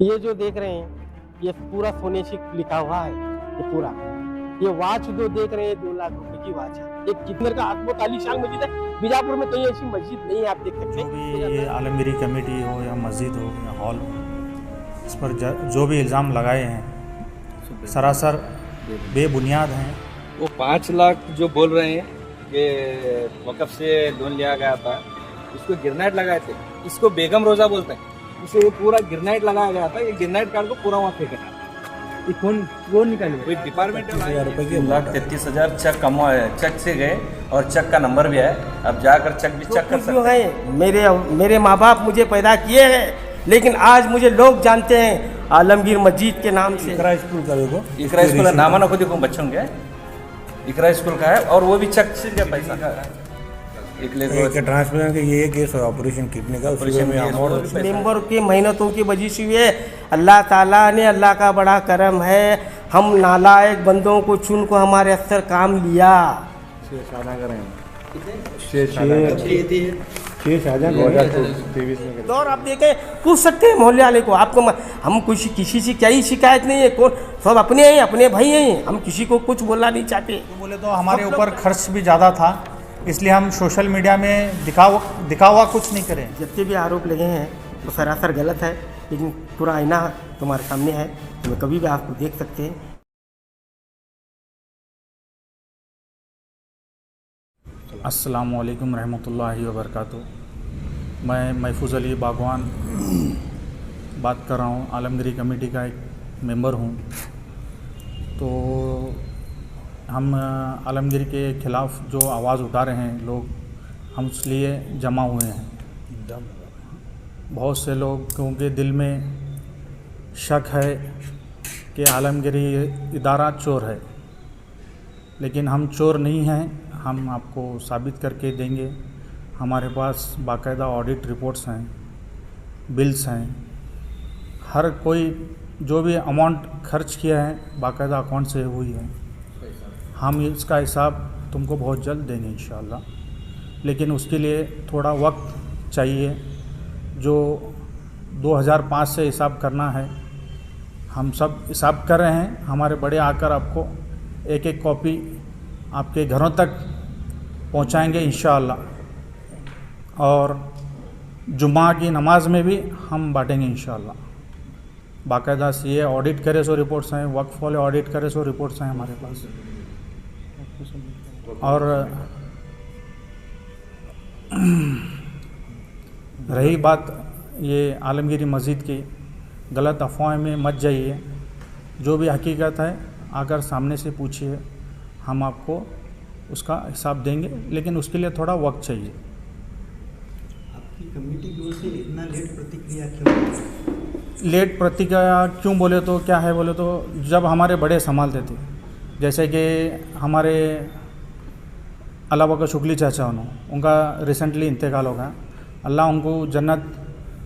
ये जो देख रहे हैं ये पूरा सोने से लिखा हुआ है। ये पूरा ये वॉच जो देख रहे हैं 2 लाख रुपए की वॉच है। एक कितने का बहुत आलीशान मस्जिद है। बीजापुर में कहीं ऐसी मस्जिद नहीं है, आप देख सकते जो हैं। भी ये आलमगिरी कमेटी हो या मस्जिद हो या हॉल हो, इस पर जो भी इल्ज़ाम लगाए हैं सरासर बेबुनियाद हैं। वो 5 लाख जो बोल रहे हैं कि वक़्फ़ से लोन लिया गया था, इसको गिरनाइट लगाए थे, इसको बेगम रोज़ा बोलते हैं। इसे ये पूरा गिरनाइट लगाया गया था, ये गिरनाइट कार्ड को पूरा वहाँ फेंका था। ये कौन निकाले? कोई डिपार्टमेंट 33,000 चेक चेक से गए और चेक का नंबर भी है। अब जाकर चेक भी चेक कर सकते हैं। मेरे माँ बाप मुझे पैदा किए हैं, लेकिन आज मुझे लोग जानते हैं आलमगीर मस्जिद के नाम से। इकरा स्कूल का देखो, इकरा स्कूल है, नामा ना खुद को बच्चों के इकरा स्कूल का है और वो भी चेक से क्या पैसा का एक ट्रांसमिशन के ये केस है ऑपरेशन किडनी का, उसमें मेंबर की मेहनतों की वजह से हुए। अल्लाह ताला ने, अल्लाह का बड़ा करम है, हम नालायक बंदों को चुन को हमारे अक्सर काम लिया। और आप देखें, पूछ सकते हैं मोहल्ले वाले को, आपको हम कुछ किसी से क्या ही शिकायत नहीं है। कौन सब अपने हैं, अपने भाई हैं, हम किसी को कुछ बोलना नहीं चाहते। बोले तो हमारे ऊपर खर्च भी ज़्यादा था, इसलिए हम सोशल मीडिया में दिखावा कुछ नहीं करें। जितने भी आरोप लगे हैं वो सरासर गलत है, लेकिन पूरा आईना तुम्हारे सामने है, तुम्हें कभी भी आपको देख सकते हैं। अस्सलामु अलैकुम रहमतुल्लाहि व बरकातुहू। मैं महफूज़ अली बागवान बात कर रहा हूँ, आलमगिरी कमेटी का एक मेंबर हूँ। तो हम आलमगिरी के ख़िलाफ़ जो आवाज़ उठा रहे हैं लोग, हम इसलिए जमा हुए हैं। बहुत से लोगों के दिल में शक है कि आलमगिरी इदारा चोर है, लेकिन हम चोर नहीं हैं। हम आपको साबित करके देंगे। हमारे पास बाकायदा ऑडिट रिपोर्ट्स हैं, बिल्स हैं, हर कोई जो भी अमाउंट खर्च किया है बाकायदा अकाउंट से हुई है। हम इसका हिसाब तुमको बहुत जल्द देंगे इंशाअल्लाह, लेकिन उसके लिए थोड़ा वक्त चाहिए। जो 2005 से हिसाब करना है, हम सब हिसाब कर रहे हैं। हमारे बड़े आकर आपको एक एक कॉपी आपके घरों तक पहुंचाएंगे इंशाअल्लाह, और जुम्मा की नमाज में भी हम बांटेंगे इंशाअल्लाह। बाकायदा सीए ऑडिट करे सो रिपोर्ट्स हैं, वक्फ वाले ऑडिट करे सो रिपोर्ट्स हैं हमारे पास। और रही बात ये आलमगिरी मस्जिद की, गलत अफवाह में मत जाइए। जो भी हकीकत है आकर सामने से पूछिए, हम आपको उसका हिसाब देंगे, लेकिन उसके लिए थोड़ा वक्त चाहिए। आपकी कमेटी की ओर से इतना लेट प्रतिक्रिया क्यों? लेट प्रतिक्रिया क्यों बोले तो क्या है बोले तो, जब हमारे बड़े संभालते थे, जैसे कि हमारे अलावा शुक्ली चाचा उनका रिसेंटली इंतकाल हो गया। अल्लाह उनको जन्नत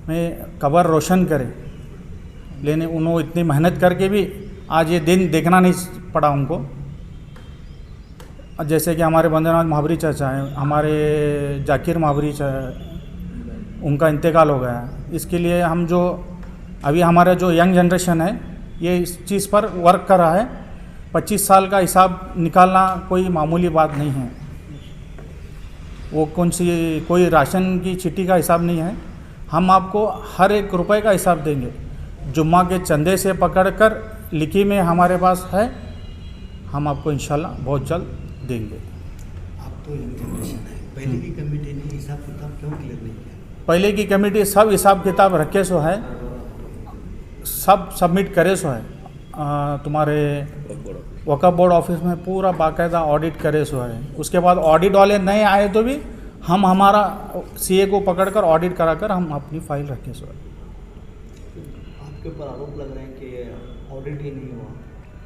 में कब्र रोशन करे, लेकिन उन्होंने इतनी मेहनत करके भी आज ये दिन देखना नहीं पड़ा उनको। जैसे कि हमारे बंदेनाथ महावरी चाचा हैं, हमारे जाकिर महावरी उनका इंतकाल हो गया। इसके लिए हम जो अभी हमारा जो यंग जनरेशन है ये इस चीज़ पर वर्क कर रहा है। 25 साल का हिसाब निकालना कोई मामूली बात नहीं है। वो कोई राशन की चिट्ठी का हिसाब नहीं है। हम आपको हर एक रुपए का हिसाब देंगे। जुम्मा के चंदे से पकड़कर लिखी में हमारे पास है, हम आपको इंशाल्लाह बहुत जल्द देंगे। आप तो यंग जनरेशन है, पहले की कमेटी ने हिसाब किताब क्यों क्लियर नहीं किया? पहले की कमेटी सब हिसाब किताब रखे सो है, सब सबमिट करे सो है। तुम्हारे वक़्फ़ बोर्ड ऑफिस में पूरा बाकायदा ऑडिट करे सो है। उसके बाद ऑडिट वाले नहीं आए तो भी हम हमारा सीए को पकड़कर ऑडिट कराकर हम अपनी फाइल रखे सो है। आपके ऊपर आरोप लग रहे हैं कि ऑडिट ही नहीं हुआ।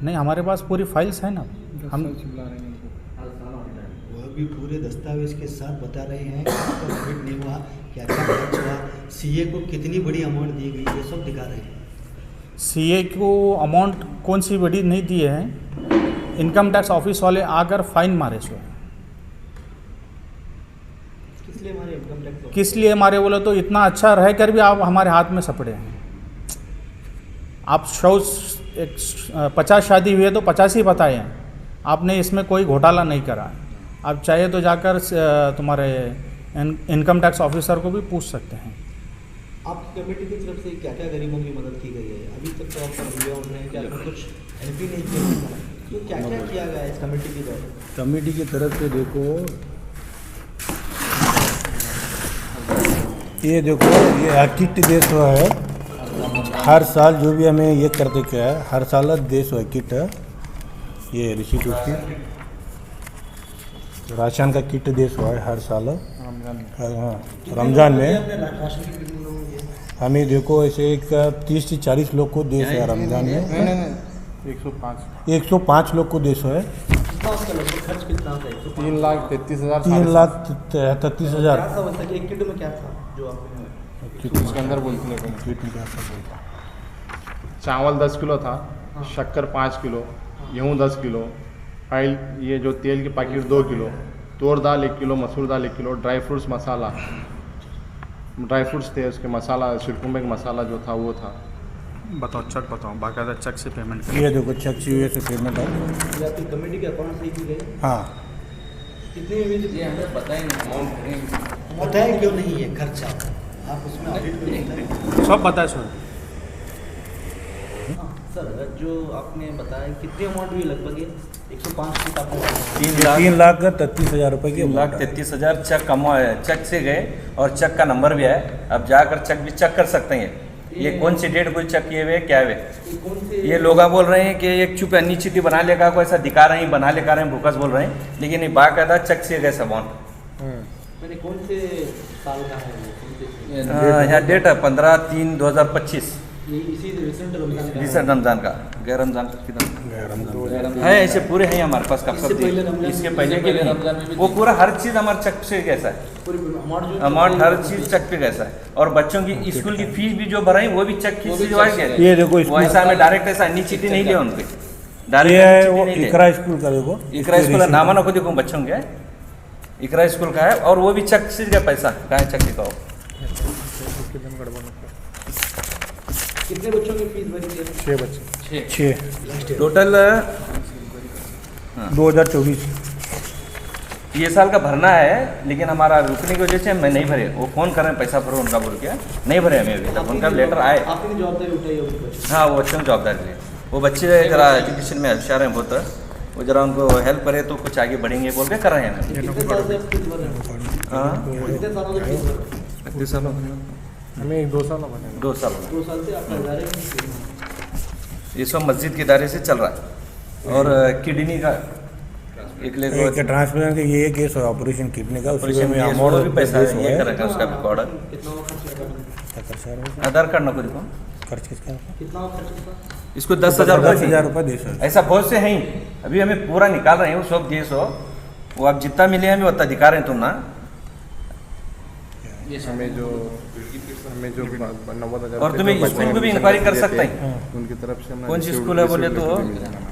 नहीं, हमारे पास पूरी फाइल्स है ना। हम वह भी पूरे दस्तावेज के साथ बता रहे हैं कि ऑडिट नहीं हुआ, क्या क्या खर्च हुआ, सीए को कितनी बड़ी अमाउंट दी गई, ये सब दिखा रहे हैं। सीए को अमाउंट कौन सी बड़ी नहीं दी है, इनकम टैक्स ऑफिस वाले आकर फाइन मारे सो। किस लिए हमारे इनकम टैक्स? किस लिए मारे बोले तो इतना अच्छा रहकर भी आप हमारे हाथ में सपड़े हैं। आप 50 शादी हुई है तो 50 ही बताए हैं, आपने इसमें कोई घोटाला नहीं करा है। आप चाहे तो जाकर तुम्हारे इनकम टैक्स ऑफिसर को भी पूछ सकते हैं। आपकी कमेटी की तरफ से क्या क्या गरीबों की मदद की गई है? अभी तक तो आपका वीडियो ऑन है कि आपने कुछ हेल्प ही नहीं किया, तो क्या क्या किया गया है इस कमेटी की तरफ? कमेटी की तरफ से देखो ये किट देश है। हर साल जो भी हमें ये करते क्या है, हर साल देश है किट है, ये रिसीट उसकी राशन का किट देश हुआ है हर साल। हाँ, रमज़ान में हमें देखो ऐसे एक 30 से 40 लोग को देश है रमज़ान में। 105 लोग को देश है। कितना उसका लगभग खर्च कितना था? 3,33,000 क्या था वैसे कि एक किट में क्या था जो आपने? उसके अंदर बोलते चावल 10 किलो था, शक्कर 5 किलो, गेहूँ 10 किलो, ऑयल ये जो तेल के पैकेट 2 किलो, तोर दाल 1 किलो, मसूर दाल 1 किलो, ड्राई फ्रूट्स मसाला, ड्राई फ्रूट्स थे उसके मसाला, शिरकुंबे का मसाला जो था वो था। बताओ चेक बताओ, बाकायदा चेक से पेमेंट ये देखो चेक से पेमेंट है। ये आपकी कमेटी के अकाउंट से ही की गई? हाँ, कितनी हुई थी? हमें पता ही नहीं अमाउंट बताया क्यों नहीं है खर्चा? आप उसमें ऑडिट क्यों नहीं करें? सब बताए सर। हाँ सर, जो आपने बताया कितनी अमाउंट हुई लगभग? ये 105 की आपने 3,33,000 रुपये की 3,33,000 चेक कमा चेक से गए और चेक का नंबर भी है। अब जाकर चेक भी चेक कर सकते हैं। ये कौन सी डेट को चेक किए हुए क्या हुए? ये लोग बोल रहे हैं कि एक चुप अन्नी चिट्ठी बना लेगा को ऐसा दिखा रहे हैं, बना लेकर रहे हैं, भूकस बोल रहे हैं, लेकिन ये बाकायदा चेक से गए अमाउंट। मैंने कौन से साल का है वो? यहाँ डेट है 15/3/2025, ये इसी रिसेंट रमजान का है? रिसेंट रमजान का, गैर रमजान का कितना है? ऐसे पूरे हैं हमारे पास कब इससे पहले रमजान- इसके पहले के लिए वो पूरा हर चीज़ हमारे चेक से कैसा है, पूरी अमाउंट जो अमाउंट हर चीज़ चेक पे कैसा है। और बच्चों की स्कूल की फीस भी जो भराई वो भी चेक की चीज ये देखो वो ऐसा हमें डायरेक्ट ऐसा अन्नी चिट्ठी नहीं लिया उनके, ये डायरेक्ट है वो इकरा स्कूल का देखो। इकरा स्कूल नामा ना को देखो बच्चों के, इकरा स्कूल का है और वो भी चेक से का पैसा कहाँ है चेक दिखाओ। कितने बच्चों की फीस भरी थी? 6 बच्चे। 6 टोटल 2024 ये साल का भरना है, लेकिन हमारा रुकने की वजह से मैं नहीं भरे। वो फ़ोन कर रहे हैं पैसा भरो उनका बोल के, नहीं भरे हमें अभी तक। उनका लेटर आए। आपने जवाबदारी उठाई होगी बच्चों? हाँ, वो बच्चों की जवाबदारी है। वो बच्चे जरा एजुकेशन में होशियार हैं बहुत, वो जरा उनको हेल्प करे तो कुछ आगे बढ़ेंगे बोल के कर रहे हैं। कितने साल से आप फीस भर रहे हैं? हाँ, कितने सालों से फीस भर रहे हैं? 31 साल हमें 2 साल बने। 2 साल 2 साल से आपका इदारे में फीस भर रहे हैं। ये सब मस्जिद के दायरे से चल रहा है। और किडनी का एक ले एक ट्रांसप्लांट का ये केस है, ऑपरेशन किडनी का, उसमें में भी अमाउंट पैसा है, ये करेगा उसका भी ऑर्डर। कितना हुआ खर्च लगा? आधार कार्ड ना को देखो, खर्च किसका? कितना हुआ खर्च उसका? इसको 10,000 रुपये 10,000 रुपये दे सर। ऐसा बहुत से हैं। अभी हमें पूरा निकाल रहे हैं वो सब देश हो, वो आप जितना मिले हमें उतना दिखा रहे हैं तुम ना। हमें जो 90,000 और तुम्हें स्कूल को भी इंक्वायरी कर सकते हैं। उनकी तरफ से हमने कौन सी स्कूल है बोले तो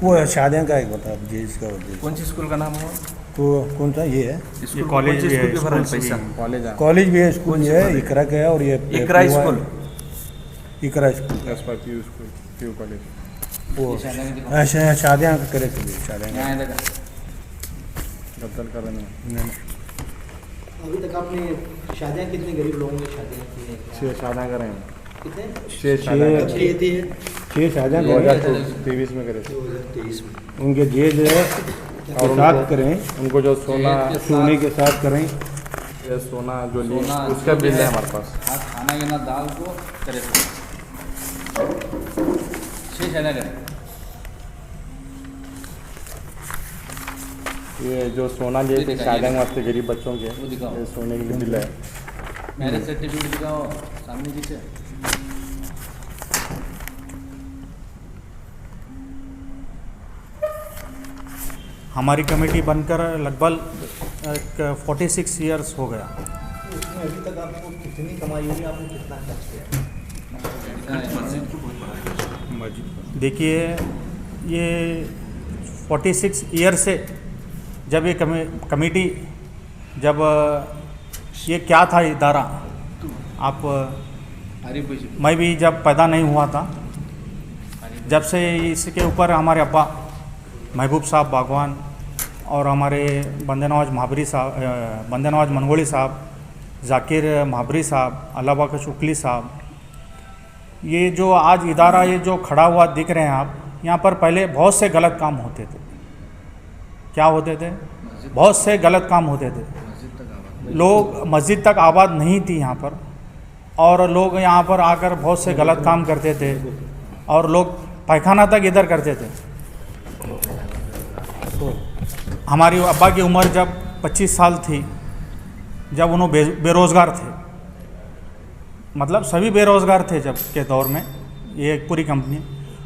वो शादियाँ का एक बता दीजिए इसका। कौन सी स्कूल का नाम है? तो कौन सा ये है? स्कूल कॉलेज कौन सी भी है, स्कूल के भर रहे हैं स्कूल पैसा? कॉलेज है कॉलेज भी है, स्कूल भी है, इकरा का है और ये इकरा स्कूल, इकरा स्कूल एस पर पीयू स्कूल, पीयू कॉलेज। वो ऐसे शादियाँ करे थे, शादियाँ गद्दार कर रहे हैं। अभी तक आपने शादियाँ कितने गरीब लोगों की शादियाँ की हैं? 6 शादियाँ करें हैं। कितने? 6 शादियाँ कब की थी ये? 6 शादियाँ 2023 में करे थे। 2023 में। उनके जेज है और साथ करें, उनको जो सोना सोने के साथ करें। ये सोना जो ली उसका बिल है हमारे पास। खाना गिना दाल को करे 6 शादियाँ करें। ये जो सोना लिए थे शादियाँ वास्ते गरीब बच्चों के, वो दिखाओ। ये सोने के लिए बिल है। मैरिज सर्टिफिकेट दिखाओ सामने पीछे। हमारी कमेटी बनकर लगभग 46 ईयर्स हो गया। उसमें अभी तक आपको कितनी कमाई हुई, आपने कितना खर्च किया? देखिए, ये 46 ईयर से जब ये कमेटी जब ये क्या था इदारा, आप मैं भी जब पैदा नहीं हुआ था जब से इसके ऊपर हमारे अब्बा महबूब साहब बागवान और हमारे बंदे नवाज महाबरी साहब, बंदे नवाज मनगोली साहब, जाकिर महाबरी साहब, अल्लाह बख्श उकली साहब, ये जो आज इदारा ये जो खड़ा हुआ दिख रहे हैं आप, यहाँ पर पहले बहुत से गलत काम होते थे। क्या होते थे? बहुत से गलत काम होते थे। लोग मस्जिद तक आबाद नहीं थी यहाँ पर, और लोग यहाँ पर आकर बहुत से गलत काम करते थे, और लोग पैखाना तक इधर करते थे। हमारी अब्बा की उम्र जब 25 साल थी, जब उन्होंने बेरोज़गार थे, मतलब सभी बेरोज़गार थे जब के दौर में, ये एक पूरी कंपनी,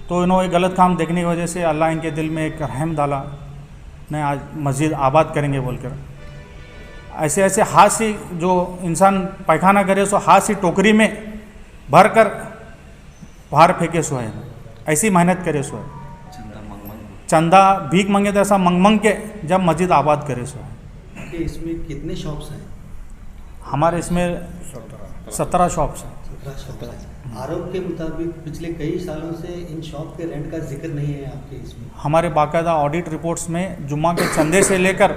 तो इन्होंने गलत काम देखने की वजह से अल्लाह इनके दिल में एक रहम डाला, नहीं आज मस्जिद आबाद करेंगे बोलकर। ऐसे ऐसे हाथ से जो इंसान पैखाना करे सो हाथ से टोकरी में भर कर बाहर फेंके सो है, ऐसी मेहनत करे सो है, चंदा भीख मांगे तो ऐसा मंग मंग के जब मस्जिद आबाद करे सो है। आपके इसमें कितने शॉप्स हैं? हमारे इसमें 17 शॉप्स हैं। 17 शॉप्स हैं। आरोप के मुताबिक पिछले कई सालों से इन शॉप के रेंट का जिक्र नहीं है आपके इसमें। हमारे बाकायदा ऑडिट रिपोर्ट्स में जुम्मा के चंदे से लेकर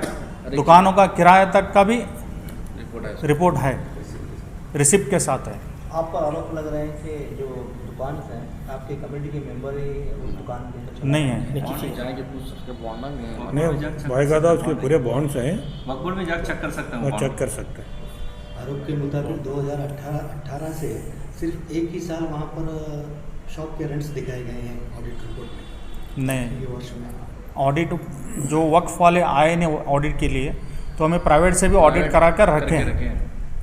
दुकानों का किराया तक का भी रिपोर्ट है, रिसिप्ट के साथ है। आप पर आरोप लग रहे हैं कि जो दुकान हैं आपके कमेटी के मेंबर ही उस दुकान के नहीं है, नहीं बाकायदा उसके पूरे बॉन्ड्स हैं मकबूल में जाकर चेक कर सकते और हैं। चेक कर सकते हैं। आरोप के मुताबिक 2018 से सिर्फ एक ही साल वहाँ पर शॉप के रेंट्स दिखाए गए हैं ऑडिट रिपोर्ट में। नहीं, ये वर्ष में ऑडिट जो वक्फ वाले आए ने ऑडिट के लिए, तो हमें प्राइवेट से भी ऑडिट करा कर रखे हैं।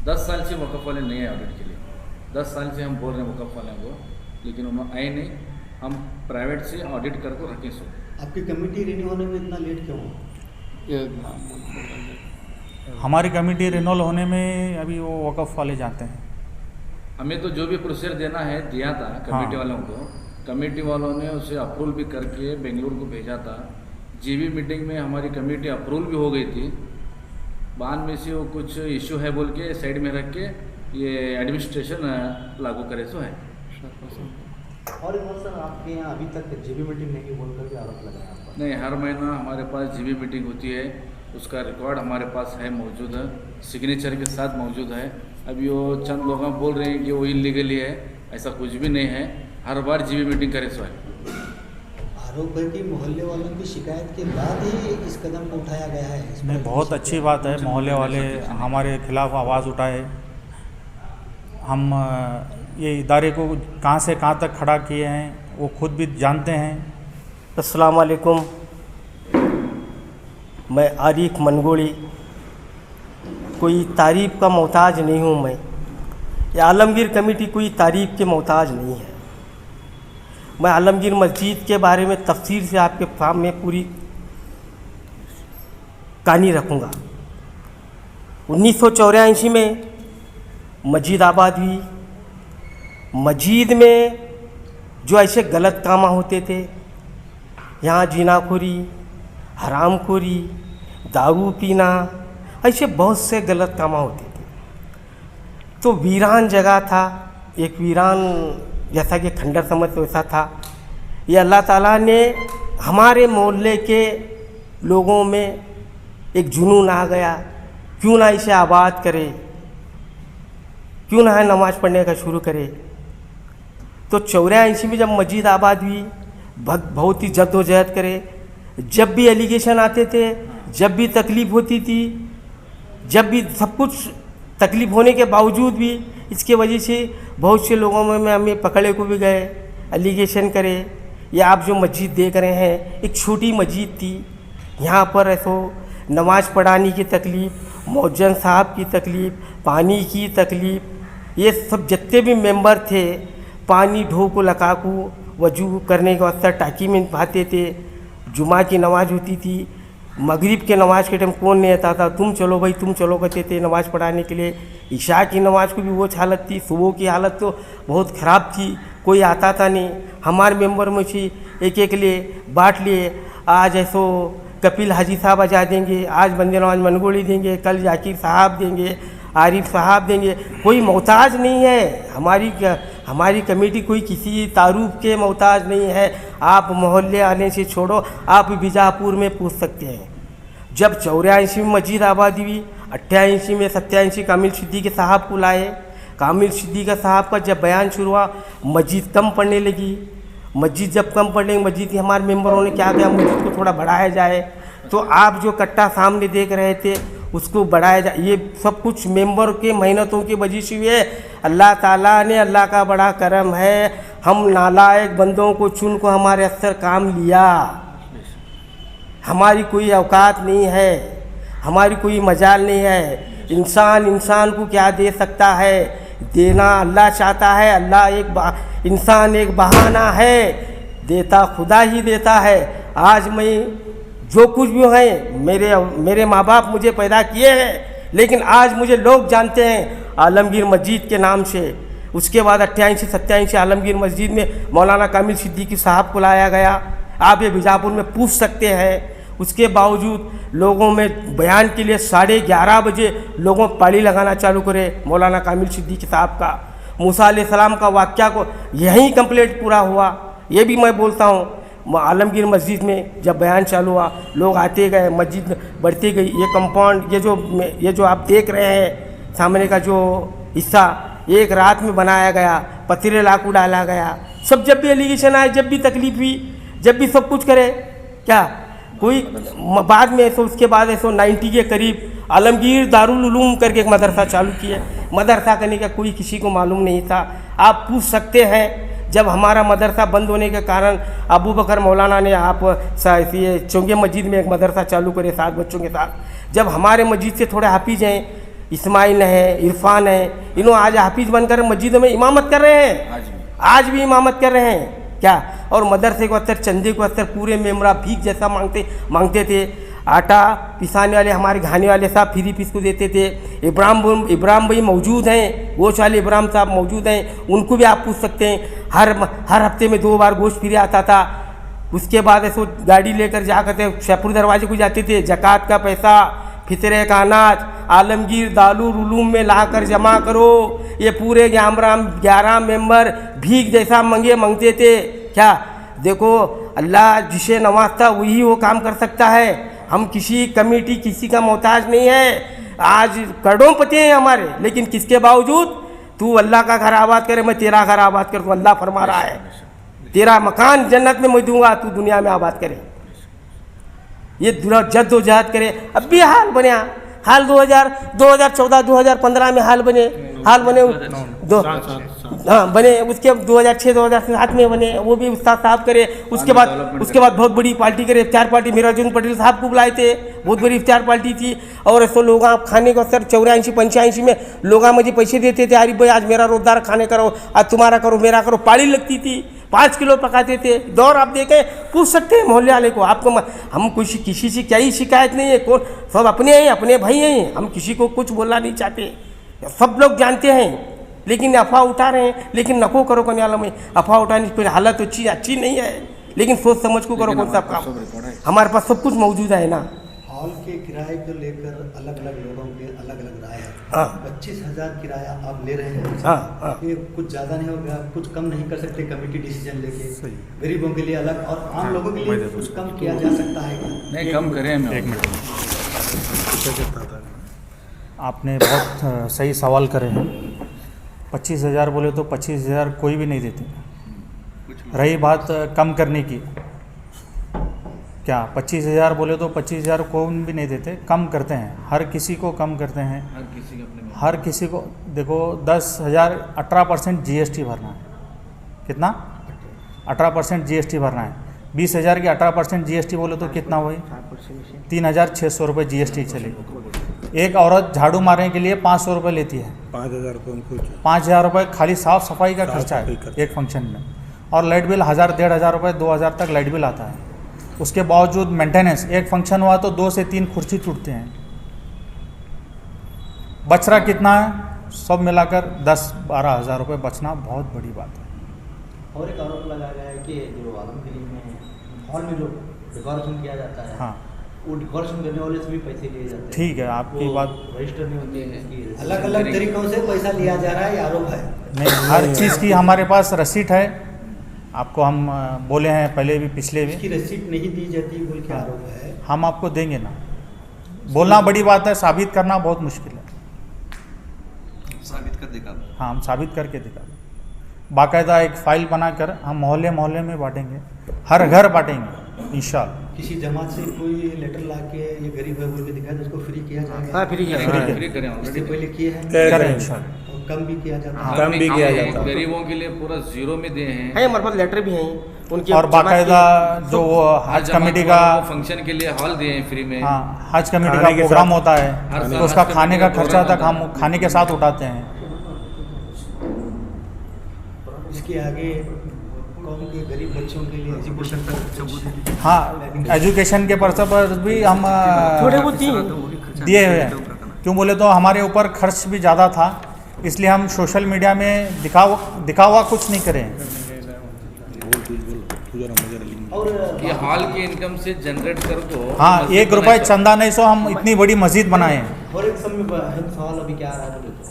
10 साल से वक़फ़ वाले नहीं आए ऑडिट के लिए। 10 साल से हम बोल रहे हैं वक़फ़ वाले को, लेकिन उन्होंने आए नहीं। हम प्राइवेट से ऑडिट करके रखें। सो आपकी कमेटी रिन्यू होने में इतना लेट क्यों हुआ? हमारी कमेटी रिनोल होने में अभी वो वक़फ़ वाले जाते हैं। हमें तो जो भी प्रोसीजर देना है दिया था कमेटी वालों को। कमेटी वालों ने उसे अप्रूवल भी करके बेंगलुरु को भेजा था। जीबी मीटिंग में हमारी कमेटी अप्रूवल भी हो गई थी। बाद में से वो कुछ इशू है बोल के साइड में रख के ये एडमिनिस्ट्रेशन लागू करे सो है। और एक बार सर, आपके यहाँ अभी तक जीबी मीटिंग नहीं बोलकर भी आरोप लगा है आप पर। नहीं, हर महीना हमारे पास जीबी मीटिंग होती है, उसका रिकॉर्ड हमारे पास है, मौजूद है, सिग्नेचर के साथ मौजूद है। अभी वो चंद लोग बोल रहे हैं कि वो इलीगली है, ऐसा कुछ भी नहीं है। हर बार जीबी मीटिंग करे सो है। आरोप है कि मोहल्ले वालों की शिकायत के बाद ही इस कदम को उठाया गया है। नहीं, बहुत अच्छी बात है, मोहल्ले वाले हमारे खिलाफ आवाज़ उठाए। हम ये इदारे को कहाँ से कहाँ तक खड़ा किए हैं वो खुद भी जानते हैं। अस्सलाम वालेकुम, मैं आरिफ मनगोली कोई तारीफ़ का मोहताज नहीं हूँ। मैं ये आलमगीर कमेटी कोई तारीफ़ के मोहताज नहीं है। मैं आलमगीर मस्जिद के बारे में तफसील से आपके सामने पूरी कहानी रखूँगा। 1984 में मस्जिद आबाद हुई। मस्जिद में जो ऐसे गलत काम होते थे, यहाँ जीनाखोरी, हरामखोरी, दारू पीना, ऐसे बहुत से गलत काम होते थे। तो वीरान जगह था, एक वीरान जैसा कि खंडर समझ वैसा था। ये अल्लाह ताला ने हमारे मोहल्ले के लोगों में एक जुनून आ गया, क्यों ना इसे आबाद करे, क्यों ना है नमाज़ पढ़ने का शुरू करे। तो 84 में जब मस्जिद आबाद हुई, बहुत ही जद्दोजहद करे। जब भी एलिगेशन आते थे, जब भी तकलीफ़ होती थी, जब भी सब कुछ तकलीफ़ होने के बावजूद भी इसके वजह से बहुत से लोगों में हमें पकड़े को भी गए, एलिगेशन करे। ये आप जो मस्जिद देख रहे हैं, एक छोटी मस्जिद थी। यहाँ पर ऐसो नमाज़ पढ़ाने की तकलीफ़, मौजन साहब की तकलीफ़, पानी की तकलीफ़, ये सब जितने भी मेंबर थे, पानी ढो को लगा को वजू करने के वास्ते टाकी में बहाते थे। जुमा की नमाज़ होती थी, मगरिब के नमाज़ के टाइम कौन नहीं आता था, तुम चलो भाई तुम चलो कहते थे नमाज़ पढ़ाने के लिए। इशा की नमाज़ को भी वो हालत थी। सुबह की हालत तो बहुत ख़राब थी, कोई आता था नहीं। हमारे मेंबर में से एक एक लिए बांट लिए। आज ऐसो कपिल हाजी साहब आजा देंगे, आज बंदे नवाज मनगोली देंगे, कल जाकिर साहब देंगे, आरिफ साहब देंगे। कोई मोहताज नहीं है। हमारी हमारी कमेटी कोई किसी तारुफ के मोहताज नहीं है। आप मोहल्ले आने से छोड़ो, आप बीजापुर में पूछ सकते हैं। जब 84 में मस्जिद आबादी हुई, 88 में 87 कामिल सिद्दीकी साहब को लाए। कामिल सिद्दीकी साहब का जब बयान शुरू हुआ, मस्जिद कम पड़ने लगी। मस्जिद जब कम पड़ने लगी, मस्जिद हमारे मेंबरों ने क्या किया, मस्जिद को थोड़ा बढ़ाया जाए। तो आप जो कट्टा सामने देख रहे थे उसको बढ़ाया जाए, ये सब कुछ मेंबर के मेहनतों की वजह से हुए। अल्लाह ताला ने, अल्लाह का बड़ा करम है, हम नालायक बंदों को चुन को हमारे असर काम लिया। हमारी कोई औकात नहीं है, हमारी कोई मजाल नहीं है। इंसान को क्या दे सकता है, देना अल्लाह चाहता है। अल्लाह इंसान एक बहाना है, देता खुदा ही देता है। आज मैं जो कुछ भी है, मेरे माँ बाप मुझे पैदा किए हैं, लेकिन आज मुझे लोग जानते हैं आलमगीर मस्जिद के नाम से। उसके बाद 88-87 आलमगीर मस्जिद में मौलाना कामिल सिद्दीकी साहब को लाया गया। आप ये बीजापुर में पूछ सकते हैं। उसके बावजूद लोगों में बयान के लिए 11:30 बजे लोगों पाली लगाना चालू करे मौलाना कामिल सिद्दीकी साहब का। मूसा अलैहिस्सलाम का वाक़या को यहीं कंप्लीट पूरा हुआ। ये भी मैं बोलता हूँ, आलमगीर मस्जिद में जब बयान चालू हुआ, लोग आते गए, मस्जिद बढ़ती गई। ये कंपाउंड, ये जो आप देख रहे हैं सामने का जो हिस्सा, एक रात में बनाया गया, पथरीले लाकू डाला गया। सब जब भी एलिगेशन आए, जब भी तकलीफ हुई, जब भी सब कुछ करे, क्या कोई बाद में ऐसा, उसके बाद ऐसा 90 के करीब आलमगीर दारुल उलूम करके एक मदरसा चालू किया। मदरसा करने का कोई किसी को मालूम नहीं था। आप पूछ सकते हैं, जब हमारा मदरसा बंद होने के कारण अबू बकर मौलाना ने ये चौंगे मस्जिद में एक मदरसा चालू करे 7 बच्चों के साथ। जब हमारे मस्जिद से थोड़े हाफिज हैं, इस्माइल है, इरफान है, इन्होंने आज हाफिज बनकर मस्जिदों में इमामत कर रहे हैं, आज भी इमामत कर रहे हैं क्या। और मदरसे को अक्सर चंदे को अक्सर पूरे मेमरा भीख जैसा मांगते थे। आटा पिसाने वाले हमारे घाने वाले साहब फ्री पीस को देते थे। इब्राहिम भाई मौजूद हैं, गोश्त वाले इब्राहिम साहब मौजूद हैं, उनको भी आप पूछ सकते हैं। हर हफ्ते में 2 बार गोश्त फ्री आता था। उसके बाद ऐसे गाड़ी लेकर जा करते शहपुर दरवाजे को जाते थे। ज़कात का पैसा, फितरे का अनाज आलमगीर दारुल उलूम में ला कर जमा करो। ये पूरे 11 मेंबर भीख जैसा मांगते थे क्या। देखो, अल्लाह जिसे नवाजता वही वो काम कर सकता है। हम किसी कमेटी किसी का मोहताज नहीं है। आज करोड़पति हैं हमारे, लेकिन किसके बावजूद तू अल्लाह का घर आबाद करे, मैं तेरा घर आबाद कर दूँ। अल्लाह फरमा रहा है, तेरा मकान जन्नत में मैं दूंगा, तू दुनिया में आबाद करे। ये जद्दोजहद करे। अब भी हाल बने, हाल 2014-2015 में हाल बने बने। उसके 2006-2007 में बने, वो भी उस्ताद साहब करे। उसके बाद बहुत बड़ी पार्टी करे, इफ्तार पार्टी। मिराजुद्दीन पटेल साहब को बुलाए थे, बहुत बड़ी इफ्तार पार्टी थी। और ऐसे लोग खाने को सर 84-85 में लोग मुझे पैसे देते थे, आरिफ भाई आज मेरा रोजगार खाने करो, आज तुम्हारा करो, मेरा करो। पाली लगती थी, 5 किलो पकाते थे। दौर आप देखें, पूछ सकते हैं मोहल्ले वाले को। आपको हम किसी से क्या ही शिकायत नहीं है। कौन, सब अपने हैं, अपने भाई हैं। हम किसी को कुछ बोलना नहीं चाहते, सब लोग जानते हैं। लेकिन अफवाह उठा रहे हैं, लेकिन नको करो कन्याला में अफवाह उठाने की हालत अच्छी नहीं है। लेकिन सोच समझ को करो कौन सा काम। हमारे पास सब कुछ मौजूद है ना। हॉल के किराए को लेकर अलग अलग लोगों के अलग अलग राय है। हाँ। 25,000 किराया आप ले रहे हैं। हाँ। ये कुछ ज़्यादा नहीं हो गया? कुछ कम नहीं कर सकते कमेटी डिसीजन लेके? गरीबों के लिए अलग और आम लोगों के लिए कुछ कम किया जा सकता है क्या? नहीं, कम करें। एक मिनट, आपने बहुत सही सवाल करे हैं। 25,000 बोले तो 25,000 कोई भी नहीं देते। रही बात कम करने की, क्या 25,000 बोले तो 25,000 कोई भी नहीं देते, कम करते हैं। हर किसी को कम करते हैं, हर किसी को। देखो 10,000 18% GST भरना है। कितना? 18% GST भरना है। 20,000 की 18% GST बोले तो कितना हुई? 3,600 रुपये GST चलेगी। एक औरत झाड़ू मारने के लिए 500 रुपये लेती है। 5,000 रुपये खाली साफ़ सफाई का खर्चा है एक फंक्शन में। और लाइट बिल 1,000-1,500 रुपये 2,000 तक लाइट बिल आता है। उसके बावजूद मेंटेनेंस, एक फंक्शन हुआ तो 2 से 3 कुर्सी टूटते हैं। बच रहा कितना है? सब मिलाकर 10-12 हज़ार रुपये बचना बहुत बड़ी बात है। और एक आरोप लगाया गया है कि जो आलमगीर में हॉल में जो डेकोरेशन किया जाता है, हाँ, वो डेकोरेशन करने वाले से भी पैसे लिए जाते हैं। ठीक है, आपकी वो बात रजिस्टर नहीं होते हैं इसकी। अलग अलग तरीकों से पैसा लिया जा रहा है, ये आरोप है। नहीं, हर चीज़ की हमारे पास रसीद है। आपको हम बोले हैं पहले भी, पिछले भी, इसकी रसीद नहीं दी जाती बोल के आरोप है। हम आपको देंगे ना। बोलना बड़ी बात है, साबित करना बहुत मुश्किल है। साबित कर दिखा। हाँ, हम साबित करके दिखा दें। बाकायदा एक फाइल बनाकर हम मोहल्ले मोहल्ले में बांटेंगे, हर घर बांटेंगे इंशाल्लाह। किसी जमात से कोई लेटर ला के ये गरीब है बोल के दिखाया तो उसको फ्री किया जाएगा। हाँ, फ्री किया फ्री करें इससे ऑलरेडी पहले किए हैं करें इंशाल्लाह। और कम भी किया जाता है। कम भी किया जाता है। गरीबों के लिए पूरा जीरो में दिए हैं। है, हमारे पास लेटर भी हैं उनके। और बाकायदा जो वो हज कमेटी का फंक्शन के लिए हॉल दिए हैं फ्री में। हाँ, हज कमेटी का प्रोग्राम होता है हर साल तो उसका हज खाने कमेटी का का खर्चा प्रोग्राम तक हम खाने के साथ उठाते हैं। इसके आगे कौम के गरीब बच्चों के लिए एजुकेशन तक हाँ, एजुकेशन के पर्चा पर भी हम थोड़े बहुत दिए हुए हैं। क्यों बोले तो हमारे ऊपर खर्च भी ज़्यादा था, इसलिए हम सोशल मीडिया में दिखावा कुछ नहीं करें। और कि हॉल की इनकम से जनरेट कर दो। हाँ, मस्जिद 1 रुपये बनाए चंदा नहीं सो हम इतनी बड़ी मस्जिद बनाए हैं। और एक समय सवाल अभी क्या आ रहा है बोले तो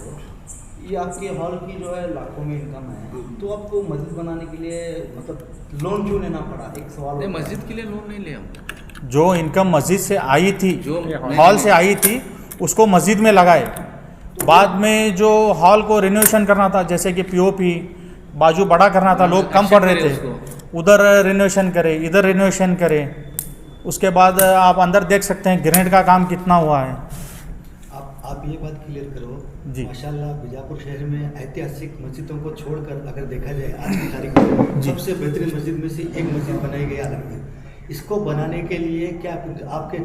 ये आपके हॉल की जो है लाखों में इनकम है, तो आपको मस्जिद बनाने के लिए मतलब लोन क्यों लेना पड़ा? एक सवाल नहीं, होता है। मस्जिद के लिए लोन नहीं लिया हम। जो इनकम मस्जिद से आई थी, जो हॉल से आई थी, उसको मस्जिद में लगाए। बाद में जो हॉल को रिनोवेशन करना था, जैसे कि पीओपी बाजू बड़ा करना था, लोग कम पड़ रहे थे, उधर रिनोवेशन करे, इधर रिनोवेशन करे। उसके बाद आप अंदर देख सकते हैं ग्रेनेड का काम कितना हुआ है। आप ये बात क्लियर करो जी। माशाल्लाह बीजापुर शहर में ऐतिहासिक मस्जिदों को छोड़कर अगर देखा जाए आज की तारीख में सबसे बेहतरीन मस्जिद में से एक मस्जिद बनाई गई आलमगीर। इसको बनाने के लिए क्या आपके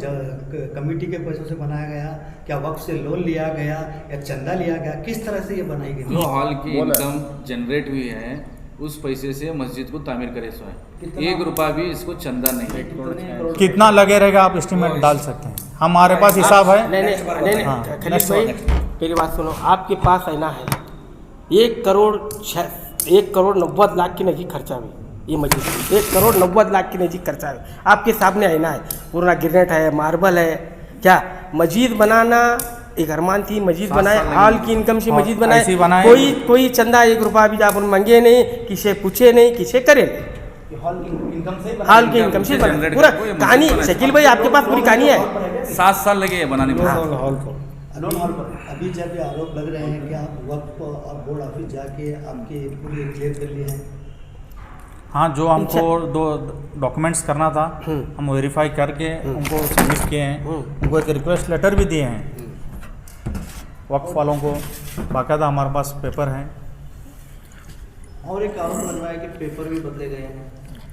कमेटी के पैसों से बनाया गया, क्या वक्त से लोन लिया गया या चंदा लिया गया, किस तरह से ये बनाई गई? जो हॉल की इनकम जनरेट हुई है उस पैसे से मस्जिद को तामीर करे सो है। 1 रुपया भी इसको चंदा नहीं है। कितना लगे रहेगा आप एस्टिमेट डाल सकते हैं, हमारे पास हिसाब है। नहीं, हाँ, खलील भाई मेरी बात सुनो। आपके पास है ना, है 1 करोड़ 90 लाख के नज़दीक खर्चा हुई ये मस्जिद। 1 करोड़ 90 लाख के नज़दीक खर्चा है, आपके सामने है ना, है पूरा ग्रेनाइट है, मार्बल है। क्या मस्जिद बनाना एक अरमान थी, मस्जिद बनाए, हॉल की इनकम से मस्जिद बनाए। कोई चंदा 1 रुपया भी आप मांगे नहीं, किसे पूछे नहीं, किसे करे नहीं। हॉल की इनकम से बना पूरा कहानी। शकील भाई आपके पास पूरी कहानी है। 7 साल लगे बनाने में। लोन हॉल पर अभी जब ये आरोप लग रहे हैं कि आप वक्त और बोर्ड ऑफिस जाके आपके पूरे क्लियर कर लिए हैं। हाँ, जो हमको 2 डॉक्यूमेंट्स करना था हम वेरीफाई करके उनको सबमिट किए हैं। उनको एक रिक्वेस्ट लेटर भी दिए हैं वक्फ वालों को, बाकायदा हमारे पास पेपर हैं। और एक आरोप लग रहा है कि पेपर भी बदले गए हैं।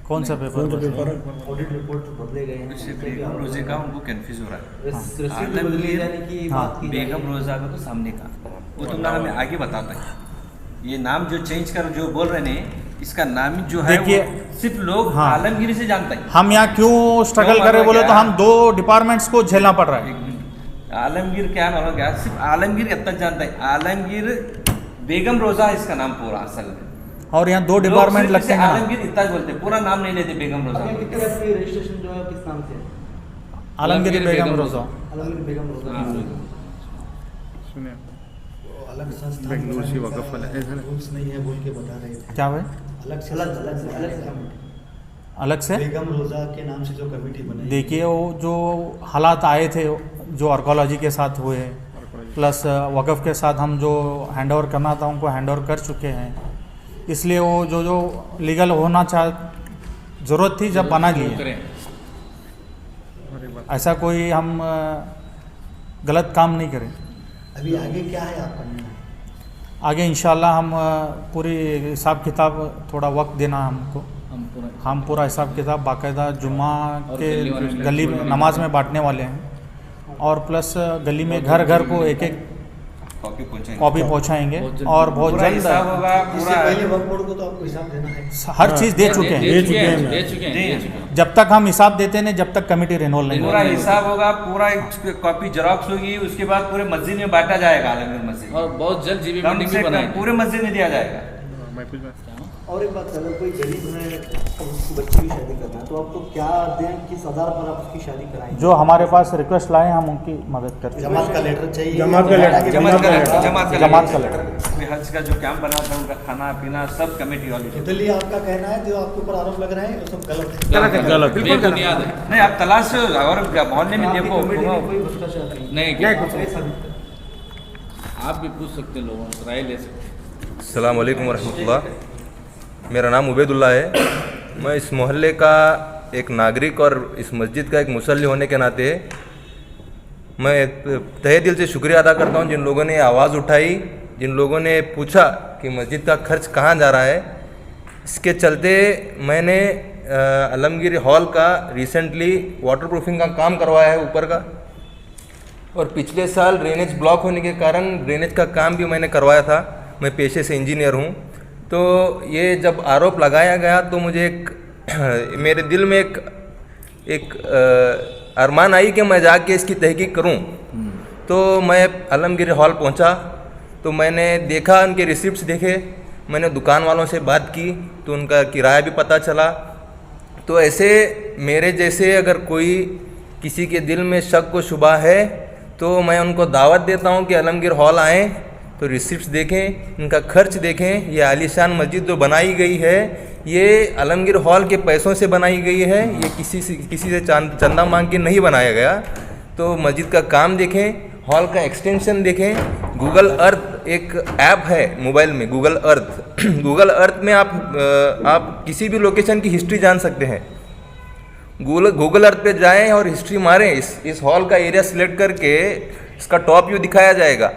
कौन सा पेपर? ऑडिट रिपोर्ट बदले गए हैं। बेगम रोजे का उनको कंफ्यूज हो रहा है। रसीद बदले जाने की बात की बेगम रोजा का तो सामने का वो तुम हमें आगे बताता है। ये नाम जो चेंज कर जो बोल रहे हैं, इसका नाम जो है देखिए, वो सिर्फ लोग हाँ, आलमगीर से जानते हैं। हम यहाँ क्यों स्ट्रगल करें बोले तो हम 2 डिपार्टमेंट्स को झेलना पड़ रहा है। आलमगीर क्या मालूम क्या, सिर्फ आलमगीर अब तक जानता है। आलमगीर बेगम रोजा इसका नाम पूरा असल में, और यहाँ 2 डिपार्टमेंट लगते हैं ना। आलमगीर इतना बोलते हैं, पूरा नाम नहीं लेते बेगम रोजा। कितने आपकी रजिस्ट्रेशन जो है किस नाम से? आलमगीर बेगम रोजा। आलमगीर बेगम रोजा। सुनिए, अलग संस्था बेंगलुरु से वक़्फ़ वाला है ना? रूल्स नहीं है बोल के बता रहे थे। क्या भाई? अलग से बेगम रोजा के नाम से जो कमेटी बनी। देखिए, वो जो हालात आए थे जो आर्कोलॉजी के साथ हुए, प्लस वक़्फ़ के साथ हम जो हैंड ओवर करना था उनको हैंड ओवर कर चुके हैं, इसलिए वो जो लीगल होना ज़रूरत थी जब बना लिए। ऐसा कोई हम गलत काम नहीं करें। अभी आगे क्या है आपका निर्णय? आगे इंशाल्लाह हम पूरी हिसाब किताब, थोड़ा वक्त देना हमको, हम पूरा हिसाब किताब बाकायदा जुम्मा के गली में नमाज में बांटने वाले हैं। और प्लस गली में घर घर को एक कॉपी पहुंचाएंगे और बहुत जल्द होगा। इससे पहले वक्फ बोर्ड को तो आपको हिसाब देना है। हर चीज़ दे चुके हैं। जब तक हम हिसाब देते नहीं, जब तक कमेटी रिनोल नहीं पूरा होगी। हिसाब होगा, पूरा कॉपी जेरॉक्स होगी, उसके बाद पूरे मस्जिद में बांटा जाएगा। आलमगीर मस्जिद और बहुत जल्द जीबी कम मीटिंग से भी कम बनाएंगे। पूरे मस्जिद में दिया जाएगा। महफिल में। और एक बात, अगर कोई गरीब है और उसकी बच्ची की शादी करना है तो आपको क्या दें, किस आधार पर आप उसकी शादी कराएंगे? जो हमारे पास रिक्वेस्ट लाए हम उनकी मदद करते हैं। जमात का लेटर चाहिए? जमात का लेटर। जमात का लेटर। हज का जो कैंप बना था उनका खाना पीना सब कमेटी वाले। टोटली आपका कहना है जो आपके ऊपर आरोप लग रहे हैं वो सब गलत है? गलत बिल्कुल बेबुनियाद है। नहीं, आप तलाश और मोहल्ले में देखो। नहीं, आप भी पूछ सकते हैं, लोगों से राय ले सकते हैं। अस्सलाम वालेकुम वरहमतुल्लाह। मेरा नाम उबैदुल्लाह है। मैं इस मोहल्ले का एक नागरिक और इस मस्जिद का एक मुसल्ली होने के नाते मैं तहे दिल से शुक्रिया अदा करता हूं जिन लोगों ने आवाज़ उठाई, जिन लोगों ने पूछा कि मस्जिद का खर्च कहाँ जा रहा है। इसके चलते मैंने आलमगीर हॉल का रिसेंटली वाटर प्रूफिंग का काम करवाया है ऊपर का, और पिछले साल ड्रेनेज ब्लॉक होने के कारण ड्रेनेज का काम भी मैंने करवाया था। मैं पेशे से इंजीनियर हूँ। तो ये जब आरोप लगाया गया तो मुझे मेरे दिल में एक अरमान आई कि मैं जाके इसकी तहकीक करूँ। तो मैं आलमगीर हॉल पहुँचा तो मैंने देखा, उनके रिसिप्ट्स देखे, मैंने दुकान वालों से बात की तो उनका किराया भी पता चला। तो ऐसे मेरे जैसे अगर कोई किसी के दिल में शक व शुबा है तो मैं उनको दावत देता हूं कि आलमगीर हॉल आएँ तो रिसिप्ट्स देखें, इनका खर्च देखें। ये आलीशान मस्जिद जो बनाई गई है ये आलमगीर हॉल के पैसों से बनाई गई है, ये किसी से चंदा मांग के नहीं बनाया गया। तो मस्जिद का काम देखें, हॉल का एक्सटेंशन देखें। गूगल अर्थ एक ऐप है मोबाइल में, गूगल अर्थ गूगल अर्थ में आप किसी भी लोकेशन की हिस्ट्री जान सकते हैं। गूगल अर्थ पे जाएं और हिस्ट्री मारें, इस हॉल का एरिया सिलेक्ट करके इसका टॉप व्यू दिखाया जाएगा।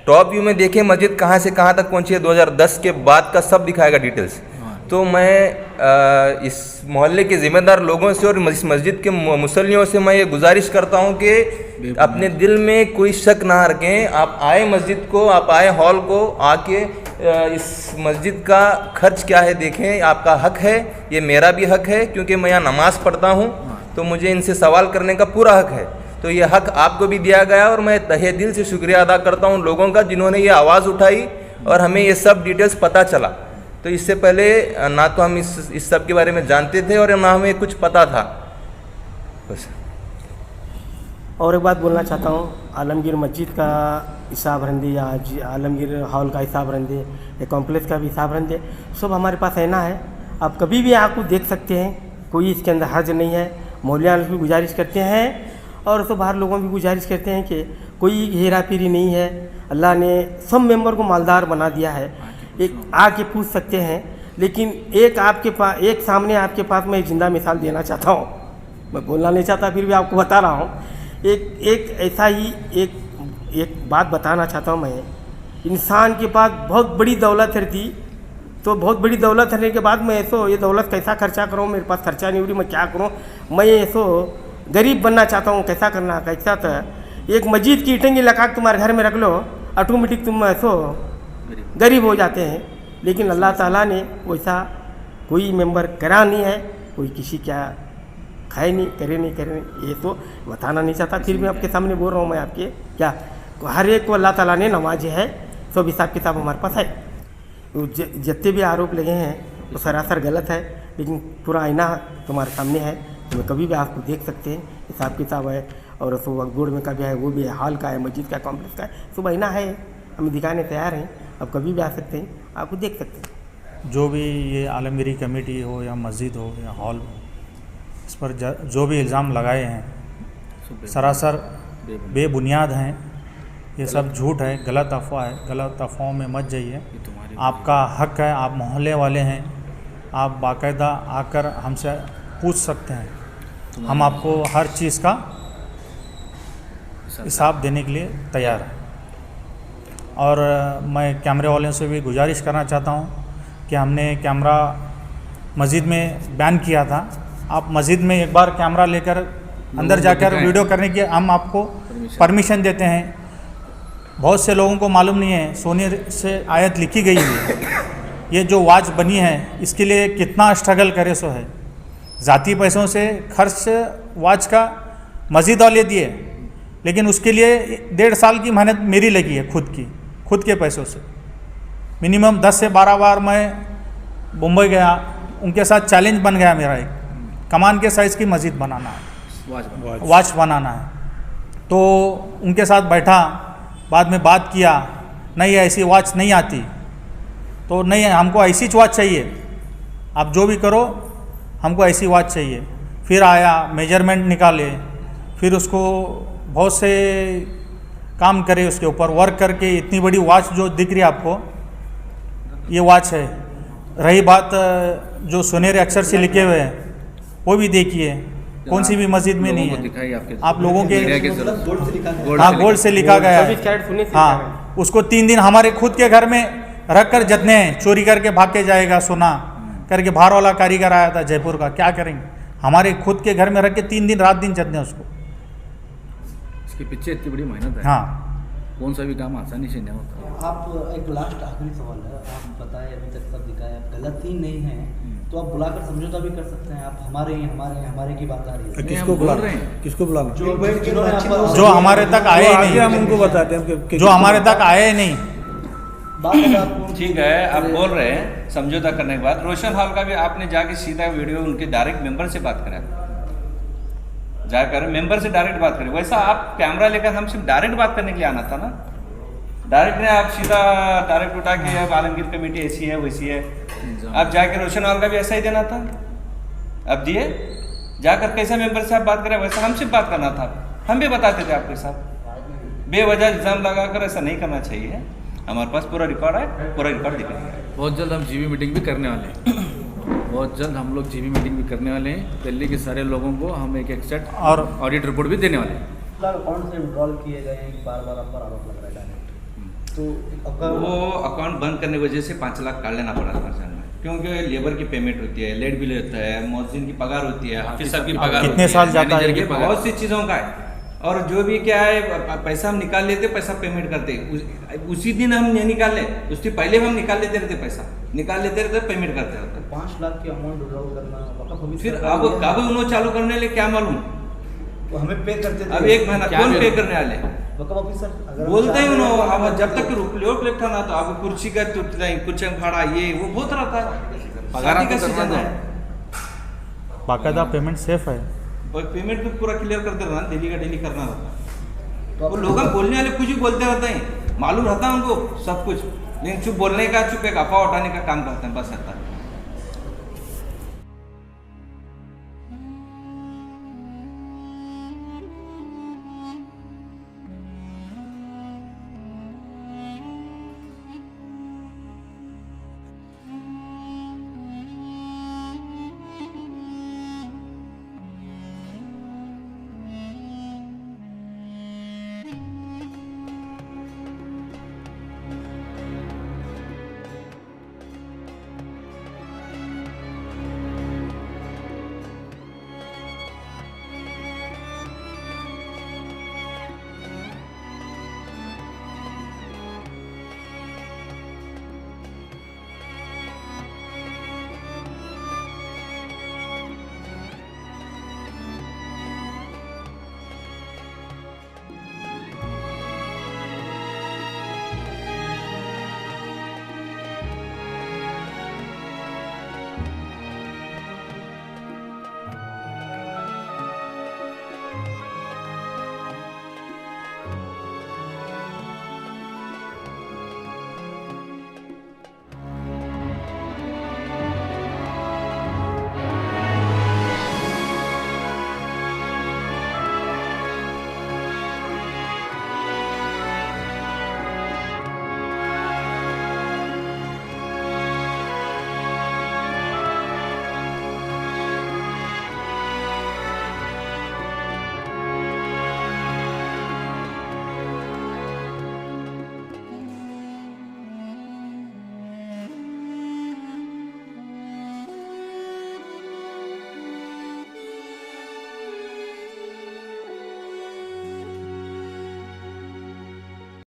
टॉप व्यू में देखें मस्जिद कहाँ से कहाँ तक पहुँची है, 2010 के बाद का सब दिखाएगा डिटेल्स। तो मैं इस मोहल्ले के ज़िम्मेदार लोगों से और इस मस्जिद के मुसल्लियों से मैं ये गुजारिश करता हूँ कि अपने दिल में कोई शक ना रखें। आप आए मस्जिद को, आप आए हॉल को, आके इस मस्जिद का खर्च क्या है देखें। आपका हक है, ये मेरा भी हक है, क्योंकि मैं यहाँ नमाज़ पढ़ता हूँ तो मुझे इनसे सवाल करने का पूरा हक है। तो ये हक आपको भी दिया गया और मैं तहे दिल से शुक्रिया अदा करता हूँ लोगों का जिन्होंने ये आवाज़ उठाई और हमें ये सब डिटेल्स पता चला। तो इससे पहले ना तो हम इस सब के बारे में जानते थे और ना हमें कुछ पता था। बस। और एक बात बोलना चाहता हूँ, आलमगीर मस्जिद का हिसाब रंदे या आलमगीर हॉल का हिसाब रंदे या कॉम्प्लेक्स का भी हिसाब रंदे सब हमारे पास है ना है। आप कभी भी आपको देख सकते हैं, कोई इसके अंदर हर्ज नहीं है। मौलियान भी गुजारिश करते हैं और सब बाहर लोगों भी गुजारिश करते हैं कि कोई हेरा फेरी नहीं है। अल्लाह ने सब मेंबर को मालदार बना दिया है। एक आके पूछ सकते हैं, लेकिन एक सामने आपके पास मैं एक जिंदा मिसाल देना चाहता हूँ। मैं बोलना नहीं चाहता फिर भी आपको बता रहा हूँ। एक ऐसा ही एक बात बताना चाहता हूँ मैं। इंसान के पास बहुत बड़ी दौलत रहती, तो बहुत बड़ी दौलत रहने के बाद मैं ऐसो ये दौलत कैसा खर्चा करूँ, मेरे पास खर्चा नहीं हो रही, मैं क्या करूँ। मैं ऐसो गरीब बनना चाहता हूँ। कैसा करना, कैसा था एक मस्जिद की ईटेंगी लगा के तुम्हारे घर में रख लो, ऑटोमेटिक तुम ऐसो गरीब हो जाते हैं। लेकिन अल्लाह ताला ने वैसा कोई मेंबर करा नहीं है, कोई किसी क्या खाए नहीं, करे नहीं, ये तो बताना नहीं चाहता। फिर भी आपके सामने बोल रहा हूँ मैं आपके क्या, हर एक को अल्लाह ताला ने नवाजे है। सब हिसाब किताब हमारे पास है। जितने भी आरोप लगे हैं वो सरासर गलत है, लेकिन पूरा आईना तुम्हारे सामने है, तुम्हें कभी भी आपको देख सकते हैं। हिसाब किताब है और सब बोर्ड में का भी है, वो भी है, हॉल का है, मस्जिद का, कॉम्प्लेक्स का है, सब आईना है, हम दिखाने तैयार हैं। आप कभी भी आ सकते हैं, आपको देख सकते हैं। जो भी ये आलमगीरी कमेटी हो या मस्जिद हो या हॉल हो, इस पर जो भी इल्ज़ाम लगाए हैं सरासर बेबुनियाद हैं। ये सब झूठ है, गलत अफवाह है। गलत अफवाहों में मत जाइए। आपका हक है, आप मोहल्ले वाले हैं, आप बाकायदा आकर हमसे पूछ सकते हैं। हम आपको हर चीज़ का हिसाब देने के लिए तैयार हैं। और मैं कैमरे वालों से भी गुजारिश करना चाहता हूँ कि हमने कैमरा मस्जिद में बैन किया था। आप मस्जिद में एक बार कैमरा लेकर अंदर जाकर वीडियो करने की हम आपको परमिशन देते हैं। बहुत से लोगों को मालूम नहीं है, सोने से आयत लिखी गई है। ये जो वाच बनी है इसके लिए कितना स्ट्रगल करे सो है। ज़ाती पैसों से खर्च वाच का मस्जिद वाले दिए, लेकिन उसके लिए 1.5 साल की मेहनत मेरी लगी है, खुद के पैसों से। मिनिमम 10 से 12 बार मैं मुंबई गया, उनके साथ चैलेंज बन गया मेरा एक, कमान के साइज़ की मस्जिद बनाना है, वाच बनाना है। तो उनके साथ बैठा, बाद में बात किया, नहीं ऐसी वाच नहीं आती, तो नहीं हमको ऐसी वाच चाहिए, आप जो भी करो हमको ऐसी वाच चाहिए। फिर आया, मेजरमेंट निकाले, फिर उसको बहुत से काम करे, उसके ऊपर वर्क करके इतनी बड़ी वाच जो दिख रही है आपको, ये वाच है। रही बात जो सुनहरे अक्षर से लिखे हुए हैं, वो भी देखिए, कौन सी भी मस्जिद में नहीं है। आप लोगों के हाँ, गोल्ड से लिखा गया है। हाँ, उसको 3 दिन हमारे खुद के घर में रख कर जतने हैं, चोरी करके भाग के जाएगा सोना करके। बाहर वाला कारीगर आया था जयपुर का, क्या करेंगे, हमारे खुद के घर में रख के 3 दिन रात दिन जतने उसको। इसके पीछे इतनी बड़ी मेहनत है। हाँ, कौन सा भी काम आसानी से नहीं होता। आप एक लास्ट आखिरी सवाल है, आप बताएं अभी तक सब दिखाया, गलत ही नहीं है तो आप बुलाकर समझौता भी कर सकते हैं। आप हमारे की बात आ रही है, किसको बुला रहे हैं, किसको बुला रहे हैं? जो हमारे तक आए ही नहीं, हम उनको बताते हैं जो हमारे तक आए ही नहीं। ठीक है, आप बोल रहे हैं समझौता करने के बाद, रोशन हॉल का भी आपने जाके सीधा वीडियो उनके डायरेक्ट मेंबर से बात करा, जाकर मेंबर से डायरेक्ट बात करें। वैसा आप कैमरा लेकर हमसे डायरेक्ट बात करने के लिए आना था ना, डायरेक्ट नहीं, आप सीधा डायरेक्ट उठा के अब आलमगीर कमेटी ऐसी है वैसी है, आप जाके रोशन हॉल का भी ऐसा ही देना था। अब दिए, जाकर कैसा मेंबर से आप बात करें, वैसा हमसे बात करना था, हम भी बताते थे आपके साथ। बेवजह इल्ज़ाम लगाकर ऐसा नहीं करना चाहिए। हमारे पास पूरा रिकॉर्ड है, पूरा रिकॉर्ड दिखाएंगे। बहुत जल्द हम जीबी मीटिंग भी करने वाले हैं, बहुत जल्द हम लोग जीबी मीटिंग भी करने वाले हैं। दिल्ली के सारे लोगों को हम एक सेट और ऑडिट रिपोर्ट भी देने वाले हैं। अकाउंट से विड्रॉल किए गए हैं, बार-बार आप पर आरोप लग रहा है। तो वो अकाउंट बंद करने की वजह से 5 लाख काट लेना पड़ा था, क्योंकि लेबर की पेमेंट होती है, लेट बिल होता है, मौजिन की पगार होती है, ऑफिसर की पगार, कितने साल जाता है, बहुत सी चीज़ों का है। और जो भी क्या है, पैसा हम निकाल लेते, पैसा पेमेंट करते, उसी दिन हम नहीं निकाल ले, उससे पहले हम निकाल लेते रहते, पैसा निकाल लेते रहते, पेमेंट करते रहते। 5 लाख की अमाउंट विड्रॉल करना, फिर अब कब उन्होंने चालू करने लिए क्या मालूम, तो हमें पे करते थे। अब 1 महीना कौन पे करने वाले बोलते ही उन्होंने। अब जब तक रोक लेता ना, तो आपको कुर्सी का कुर्सी भाड़ा ये वो बहुत रहता है, पगार का सीजन है, बाकायदा पेमेंट सेफ है, और पेमेंट तो पूरा क्लियर करते रहना, डेली का डेली करना रहता। वो लोग बोलने वाले कुछ भी बोलते रहते हैं, मालूम रहता है उनको सब कुछ, लेकिन चुप बोलने का, चुप एक अफवाह उठाने का काम करते हैं, बस रहता है।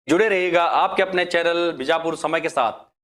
जुड़े रहिएगा आपके अपने चैनल बीजापुर समय के साथ।